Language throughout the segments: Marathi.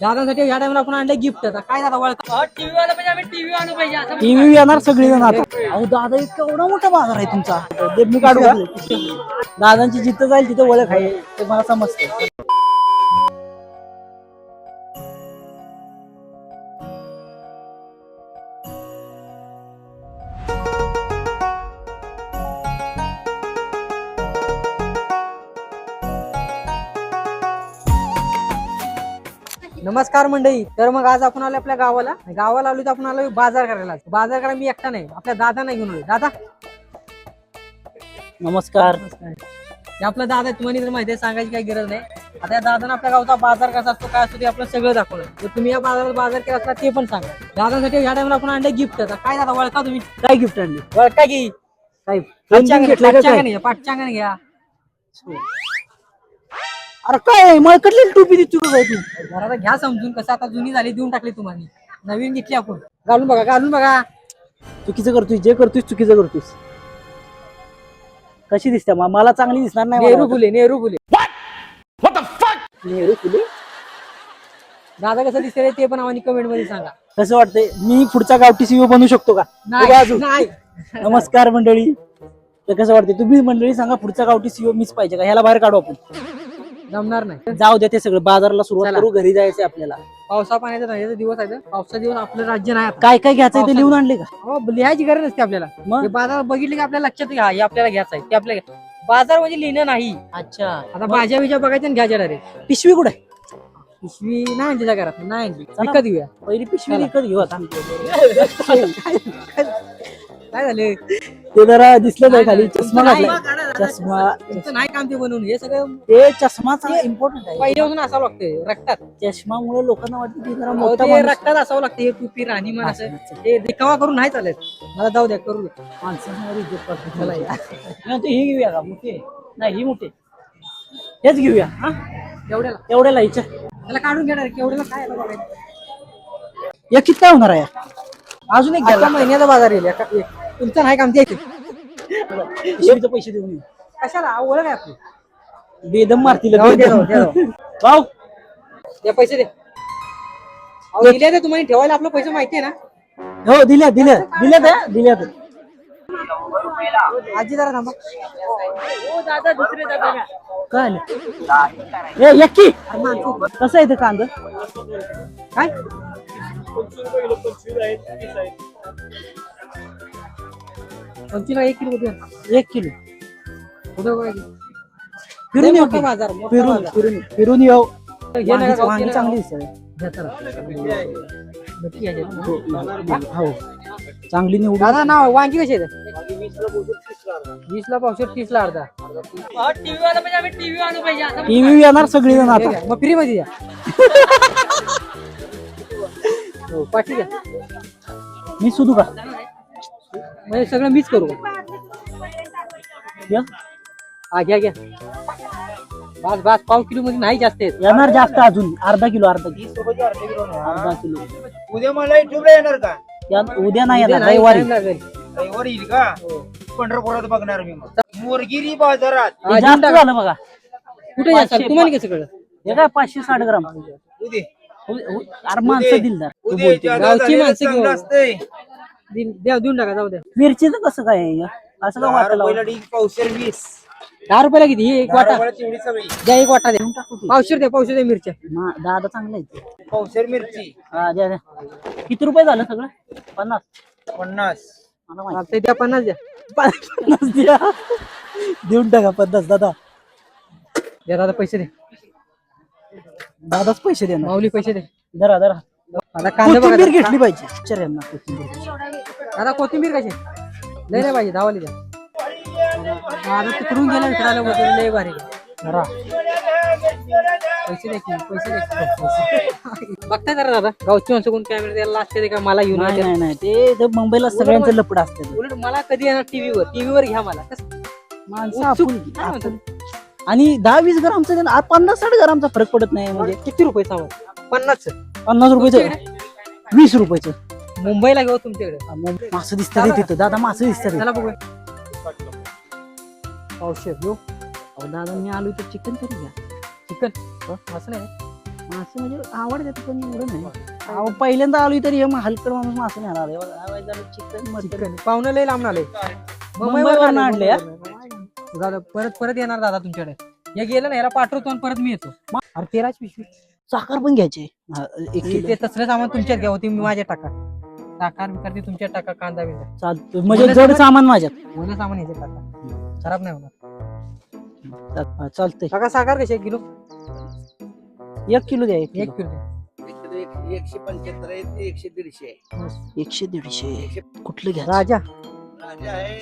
दादांसाठी या टाइमला आपण आणले गिफ्ट. काय दादा वळखा टीव्ही वाला पाहिजे, आम्ही टीव्ही आणू पाहिजे असं टीव्ही येणार सगळे जण आता. अहो दादा इतका एवढा मोठा बाजार आहे तुमचा. ते मी काढू का? दादांची जिथं जाईल तिथं ओळख आहे ते मला समजतं. नमस्कार मंडळी. तर मग आज आपण आलो आपल्या गावाला आलो तर आपण आलो बाजार करायला. बाजार करायला मी एकटा नाही, आपल्या दादांना घेऊन आलो. दादा नमस्कार. हे आपला दादा आहे, तुम्हाला तर माहिती आहे, सांगायची काही गरज नाही. आता या दादांना आपल्या गावचा बाजार कसा असतो काय असतो ते आपलं सगळं दाखवलं. तर तुम्ही या बाजारात बाजार केला असला ते पण सांगा. दादांसाठी या टाइमला आपण आणले गिफ्ट. काय दादा वळखा तुम्ही? काय गिफ्ट आणली? वळखा की काय पाठचांगण घ्या. अरे काय मळकटलेली टोपी दिसतो काय तू? जरा घ्या समजून, कसं आता जुनी झाली देऊन टाकली तुम्हाला, नवीन घेतली आपण. घालून बघा. चुकीचं करतोय, जे करतोय चुकीचं करतोयस. कशी दिसते? मला चांगली दिसणार नाही. नेहरू फुले नेहरू फुले दादा कसं दिसतंय ते पण आम्हाला कमेंट मध्ये सांगा. कसं वाटतंय? मी पुढचा गावठी सीओ बनू शकतो का? नाही. नमस्कार मंडळी. तर कसं वाटतंय तुम्ही मंडळी सांगा, पुढचा गावठी सीओ मीच पाहिजे का? ह्याला बाहेर काढू आपण. जमणार नाही. जाऊ द्या ते सगळं. बाजाराला सुरुवात करू. घरी जायचंय आपल्याला. पावसा पाण्याचा राहायचा दिवस आहे. पावसा दिवस आपलं राज्य नाही आता. काय काय घ्यायचं ते लिहून आणले का? हो, लिहायची गरज नसते आपल्याला. मग? बाजार बघितले की आपल्याला लक्षात घ्या हे आपल्याला घ्यायचं आहे ते आपल्याला. बाजार म्हणजे लिहिणं नाही. अच्छा. आता भाज्या बिज्या बघायच्या आणि घ्यायच्या डायरेक्ट. पिशवी कुठे? पिशवी नाही आणली त्या घरात, नाही आणली. विकत घेऊया. पहिली पिशवी विकत घेऊ आता. काय झाले ते जरा दिसलं नाही खाली. तुमचं चष्मा नाही. घातला. चष्मा. तुमचं नाही काम ते बनवून. हे सगळं ते चष्माचा इम्पॉर्टंट आहे. पहिल्यापासून असावं लागतं रक्तात. चष्मामुळे लोकांना वाटतं की जरा अहो, मोठा ते माणूस. रक्तात असावं लागतं. हे टुपी राहणीमान असं ते दिखावा करून नाही चालत. मला जाऊ द्या, करू द्या. माणसांवर इज्जत करतो. चला या. नाही, ते हे घेऊया का? मोठे नाही, ही मोठे. हेच घेऊया. हा, एवढ्याला हिच्या त्याला काढून घेणार केवढ्याला काय याला बघायचं. या किती काय होणार आहे? अजून एक गेला महिन्याचा बाजार येईल. तुमचं नाही काम ते पिशवीचे पैसे देऊन येऊ. कशाला ओळख आहे आपली. बेदम मारतील जाऊ दे. भाऊ. या पैसे दे. अहो, दिले ते तुम्हाला ठेवायला आपलं पैसे माहिती आहे ना. हो, दिल्या. आजी जरा थांबा. काय यक्की कसं आहे ते कांदा? काय पंचवीस 1 किलो द्या. 1 किलो कुठं बघायचं? फिरून येऊ मोठा की? बाजार, मोठा बाजार. फिरून येऊ. हे नका वांगी गावठी चांगली नका. दिसते. घ्या चला. नक्की घ्यायचे ना. हो, चांगली निवड. दादा ना वांगी कशी आहेत? 20 ला पावशेर, 30 ला अर्धा. टीव्ही वाला पाहिजे, आम्ही टीव्ही आणू पाहिजे असं. टीव्ही येणार सगळे जण आता. मग फ्री मध्ये द्या. हो, पाठी घ्या. मी सुधू का? म्हणजे सगळं मीच करू. या. हा, घ्या. बस 1/2 किलो मध्ये नाही जास्त आहेत. येणार जास्त अजून. अर्धा किलो. अर्धा किलो. उद्या मला युट्यूबला येणार का? उद्या नाही येणार. नाही, रविवारी. time लागेल. रविवारी येईल का? पंढरपुरात बघणार मी मग. मोरगिरी बाजारात हे जास्त झालं बघा. कुठे जास्त तुम्हाला कसं कळलं? हे काय 560 ग्राम. उद्या अरे माणसं दिलदार. उद्या गावची माणसं घेऊन. असते देऊन टाका, जाऊ द्या. मिरचीचं कसं काय आहे? असं का वाटलं? पावशेर 20 10 रुपयाला किती? हे 1 वाटा तेवढी सगळी द्या. 1 वाटा द्या. पावशेर द्या मिरच्या. दादा चांगलं आहे. पावशेर मिरची हा, द्या. किती रुपये झालं सगळं? 50. 50. मला माहिती. ते द्या. 50 द्या. 50 द्या. देऊन टाका 50. दादा पैसे दे. दादाच पैसे देणार. माऊली पैसे दे. धरा. आता कांदा बघा. कोथिंबीर घेतली पाहिजे. विचारांना कोथिंबीर. आता कोथिंबीर कशी लय नाही पाहिजे. धावाली द्या. आता तिकडून गेला विचारायला बघा. लय भारी. धरा. पैसे बघताय जरा दादा. गावची माणसं कोण कॅमेरा द्यायला लागते का मला घेऊन नाही, येतात? नाही, नाही. ते मुंबईला सगळ्यांचं लपड असतं. उलट मला कधी येणार टीव्हीवर घ्या मला. माणसं आपण आणि 10-20 ग्रामचा 50-60 ग्रामचा फरक पडत नाही. म्हणजे किती रुपये सामान? 50. 50 रुपयाचं 20 रुपयाचं. मुंबईला घेऊ तुमच्याकडे. मासं दिसतात तिथं. दादा मासं दिसतात. चला बघूया. पावशेर घेऊ. दादा मी आलो तर चिकन तरी घ्या. चिकन असं नाही. मासे म्हणजे आवडतात पण एवढं नाही. अहो, पहिल्यांदा आलोय तरी हे हलकड माणूस मासे नाही आला चिकन मटन पाहुणं लय लांब आले मुंबईवरून आणले या. झालं परत परत येणार दादा तुमच्याकडे. हे गेलं ना याला पाठवतो आणि परत मी येतो. अरे 13च पिशवी साखर पण घ्यायचे 1 किलो. ते तसलं सामान तुमच्यात घ्या होती मी माझ्या टाका. साखर बिकार ते तुमच्यात टाका. कांदा बिंदा चालतं म्हणजे जड सामान माझ्यात. मला सामान यायचं टाका. खराब नाही होणार. चालतंय. काका साखर कशी 1 किलो? 1 किलो द्या. 1 किलो द्या. 175 आहे, 100-150 आहे. 100-150 कुठलं घ्या राजा राजा आहे,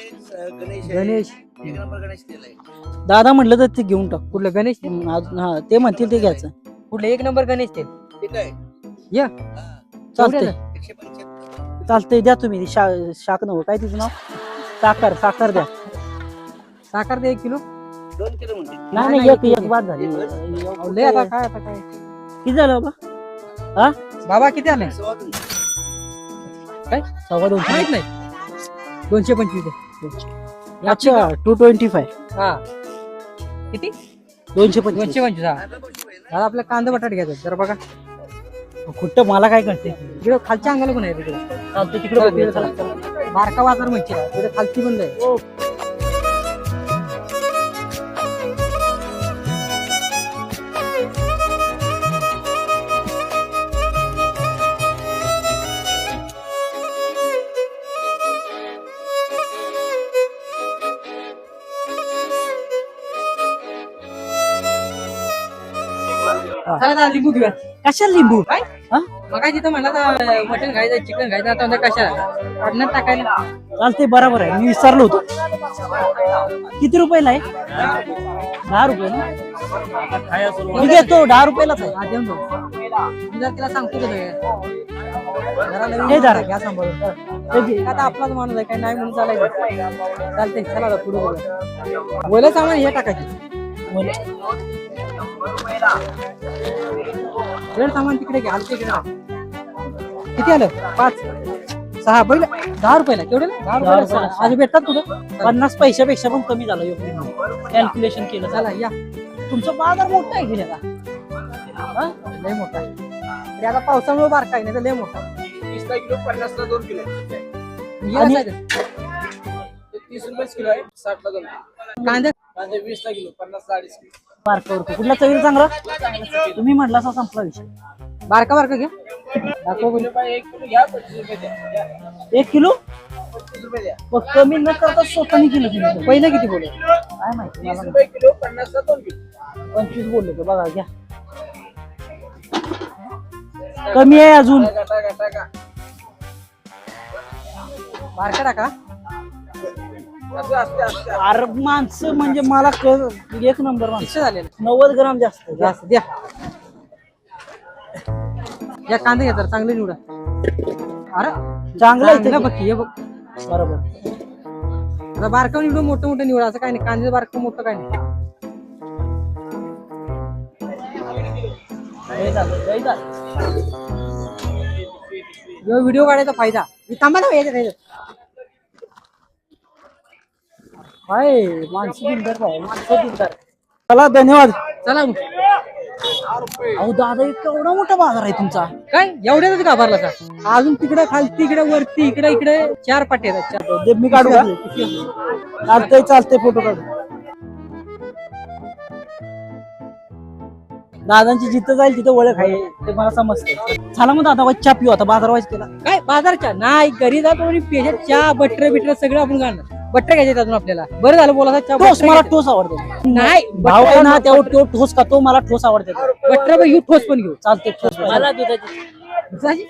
गणेश आहे. गणेश 1 नंबर गणेश तेल आहे. दादा म्हटलं तर ते घेऊन टाक. कुठलं गणेश तेल? हा ते म्हणतील ते घ्यायचं. कुठलं 1 नंबर गणेश तेल? ठीक आहे. या चालतंय 175. चालतंय द्या तुम्ही. शाक नव्हतं काय तिचं नाव? साखर द्या. साखर द्या 1 किलो. 2 किलो म्हणते. नाही एक बाद झाली. लय आता काय किती झालं बाबा? हा बाबा किती आले? काय 225. माहित नाही. 225 दे. अच्छा 225. हा किती? 225. 225. हा दादा आपल्या कांदा बटाट घ्यायचा जरा बघा. कुठं मला काय कळते. इकडे खालच्या अंगाला पण आहे तिकडे. तिकडे बघूया. चला. बारका बाजार म्हणजे तिकडे खालची बंद आहे. चला दादा लिंबू घेऊया. कशाला लिंबू? काय हा? मग तिथं म्हणला मटन खायचं चिकन खायचं आता म्हणलं कशाला पाटण्यात टाकायला. चालते बरोबर आहे. मी विसरलो होतो. किती रुपयाला आहे? 10 रुपये ना? मी घेतो 10 रुपयालाच आहे. हा, देऊन बघ. मी जरा तिला सांगतो की नाही. जरा हे नवीन धरा. घ्या सांभाळून. आता आपलाच माणूस आहे काय नाही म्हणून चालायचं. चालतंय चला आता पुढे बघा. बोला सामान हे टाकायचे. सामान तिकडे घ्या. आमच्या इकडे किती आलं? 5-6 बैल 10 रुपयाला. केवढे? 10 रुपयाला. आज भेटतात कुठं? 50 पैशापेक्षा पण कमी झालं कॅल्क्युलेशन केलं. चला या. तुमचा बाजार मोठा आहे गेला का? लय मोठा आहे. तरी आता पावसामुळे बारका आहे नाही तर लय मोठा. 20 किलो 50 ला 2 किलो. आणि 30 रुपये किलो आहे. 60 ला 2 किलो. कांदे 20 ला किलो 50 ला 2.5 किलो. बारकावर कुठला चवीला चांगला? तुम्ही म्हटला असा संपला विषय. बारका बारका घ्या. दाखव बघू. 1 किलो घ्या 25 रुपये द्या. 1 किलो 25 रुपये द्या. मग कमी न करता स्वतःनी किलो तुम्ही. पहिलं किती बोलू? काय माहिती 30 मला. रुपये किलो 50 ला 2 किलो. 25 बोललो तो बघा घ्या. कमी आहे अजून. टाका. बारका टाका. असते. अरे माणसं म्हणजे मला एक नंबर माणसं. 100 झालेलं 90 ग्राम जास्त जास्त द्या. या कांदे घ्या तर चांगले निवडा. अरे चांगलं आहे ते. बघ हे बघ. बरोबर. आता बारका निवडून मोठं मोठं निवडा. असं काय नाही. कांद्याचं बारकं मोठं काय नाही. व्हिडिओ काढायचा फायदा. थांबा ना याच्यात. हाय माणसं दिलदार आहे. माणसं दिलदार. चला धन्यवाद. चला मग. अहो दादा एवढा मोठा बाजार आहे तुमचा. काय एवढ्याच का भरला का? अजून तिकडे खालती इकडे वरती इकडे 4 पाटे आहेत. 4. ते मी काढू का? चालतंय फोटो काढू. दादांची जिथं जाईल तिथं ओळख आहे ते मला समजतं. चला मग दादा चहा पिऊ आता. बाजार वाईज केला काय बाजारच्या नाही घरी जातो आणि पेशात चहा बटर सगळं आपण घालणार. बटर घ्यायचे अजून आपल्याला. बरं झालं बोला चहा. ठोस मला ठोस आवडते. नाही भाव आहे ना तेवढं ठोस खातो. मला ठोस आवडते. बटर घेऊ ठोस पण घेऊ. चालते ठोस. मला दुधाची.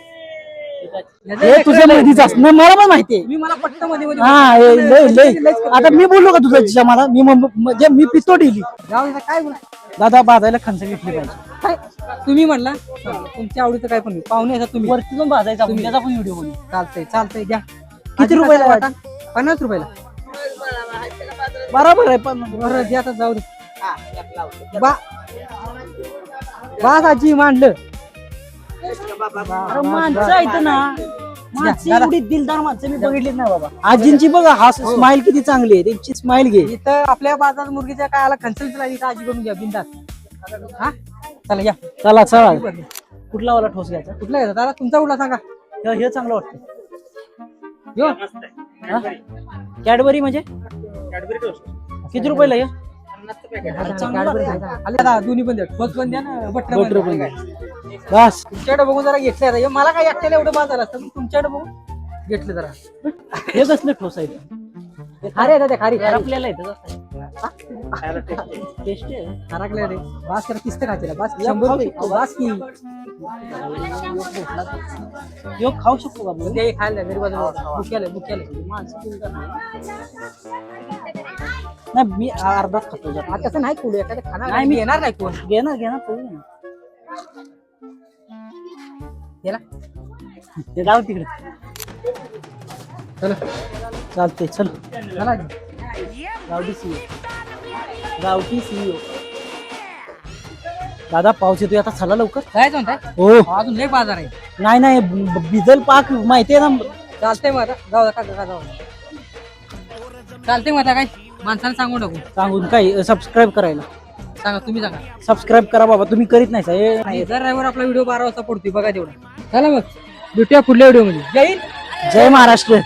हे तुझ्या मधीच असं मला पण माहितीये. मी मला पट्ट मध्ये हा लय आता मी बोललो का तुझ्या मला म्हणजे मी पितो डेली. काय बोला दादा बाजायला खंच घेतली पाहिजे. काय तुम्ही म्हणला तुमच्या आवडीचं काय पण घेऊ. पाहुणे असं तुम्ही वरती जाऊन बाजायचा त्याचा पण व्हिडिओ बनवू. चालतंय द्या. किती रुपयाला वाटा? 50 रुपयाला. बरोबर आहे पण बरं द्या आता जाऊ दे. बास आजी मांडलं. अरे माणसं आहेत ना. माणसं एवढी दिलदार माणसं मी बघितलीच नाही बाबा. आजींची बघा हा स्माइल किती चांगली आहे. त्यांची स्माइल घे. इथं आपल्या बाजारात मुर्गीच्या काय आला खंचल इथं आजी करून घ्या बिंदास. हा चला या चला चला कुठला वाला ठोस घ्यायचा कुठला घ्यायचा दादा तुमचा कुठला सांगा हे चांगलं वाटतं यो कॅडबरी म्हणजे किती रुपयाला हे दादा दोन्ही पण द्या ठोस पण द्या ना बटर बटर पण पण द्या. बस तुमच्याकडे बघून जरा घेतले आता हे मला काय एकट्याला एवढं बाजार असतं पण तुमच्याकडे बघून घेतले जरा हे कसले ठोस आहे खारे दादा खारी आपल्याला येतं टेस्ट आहे हरकले रे बास करा किस्त खायला बास 100 रुपये बास की योग खाऊ शकतो का आपण? ते खायला घरी बाजूला बुक्याला नाही मी अर्धाच खातो जरा. आता तसं नाही कोण एखादं खाणार नाही, नाही मी- घेणार नाही कोण घेणार तू घेणार गेला ते जाऊ तिकडे चला चालते चल चला गावठी सीईओ दादा पाऊस येतोय आता चला लवकर जायचं म्हणताय हो अजून लय बाजार आहे नाही बिजल पाक माहितीये ना चालतंय मग आता जाऊ का जाऊ चालतंय मग आता काय माणसाला सांगू नको सांगून काय सबस्क्राईब करायला सांगा तुम्ही सांगा सबस्क्राईब करा बाबा तुम्ही करीत नाही सा. हे नाही जर ड्रायव्हर आपला व्हिडिओ 12 वाजता पडतोय बघा तेवढा चला मग भेटूया पुढल्या व्हिडिओ मध्ये जय हिंद जय महाराष्ट्र